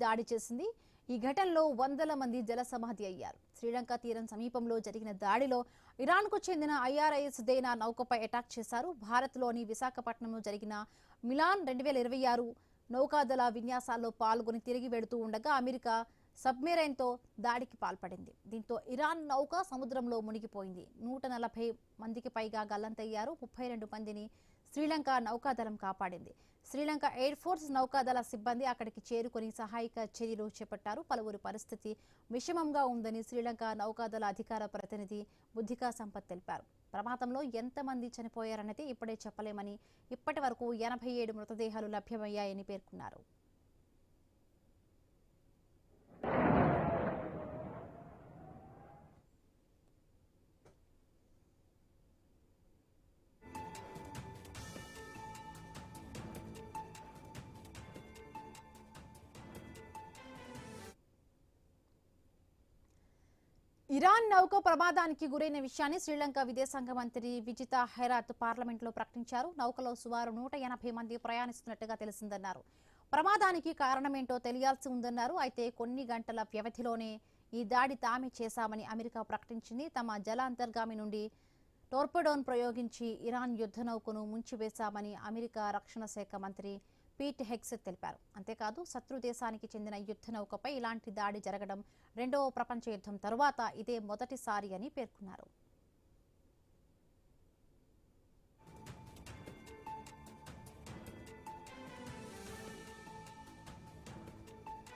దాడి చేసింది. ఈ ఘటనలో వందల మంది జలసమాధి అయ్యారు. శ్రీలంక తీరం సమీపంలో జరిగిన దాడిలో ఇరాన్కు చెందిన ఐఆర్ఐఎస్ దేనా నౌకపై అటాక్ చేశారు. భారత్లోని విశాఖపట్నంలో జరిగిన మిలాన్ 2026 నౌకాదళ విన్యాసాల్లో పాల్గొని తిరిగి వెడుతూ ఉండగా అమెరికా సబ్మెరైన్తో దాడికి పాల్పడింది. దీంతో ఇరాన్ నౌక సముద్రంలో మునిగిపోయింది. 140 మందికి పైగా గల్లంతయ్యారు. 32 మందిని శ్రీలంక నౌకాదళం కాపాడింది. శ్రీలంక ఎయిర్ ఫోర్స్ నౌకాదళ సిబ్బంది అక్కడికి చేరుకొని సహాయక చర్యలు చేపట్టారు. పలువురి పరిస్థితి విషమంగా ఉందని శ్రీలంక నౌకాదళ అధికార ప్రతినిధి బుద్ధికా సంపత్ తెలిపారు. ప్రమాదంలో ఎంతమంది చనిపోయారనేది ఇప్పుడే చెప్పలేమని, ఇప్పటి వరకు 87 మృతదేహాలు లభ్యమయ్యాయని పేర్కొన్నారు. ఇరాన్ నౌక ప్రమాదానికి గురైన విషయాన్ని శ్రీలంక విదేశాంగ మంత్రి విజిత హైరాత్ పార్లమెంట్లో ప్రకటించారు. నౌకలో సుమారు 180 మంది ప్రయాణిస్తున్నట్టుగా తెలిసిందన్నారు. ప్రమాదానికి కారణమేంటో తెలియాల్సి ఉందన్నారు. అయితే కొన్ని గంటల వ్యవధిలోనే ఈ దాడి తామే చేశామని అమెరికా ప్రకటించింది. తమ జలాంతర్గామి నుండి టోర్పెడోను ప్రయోగించి ఇరాన్ యుద్ధ నౌకను ముంచివేశామని అమెరికా రక్షణ శాఖ మంత్రి పీట్ హెగ్సెత్ తెలిపారు. అంతేకాదు శత్రు దేశానికి చెందిన యుద్ధ నౌకపై ఇలాంటి దాడి జరగడం రెండవ ప్రపంచ యుద్ధం తరువాత ఇదే మొదటిసారి అని పేర్కొన్నారు.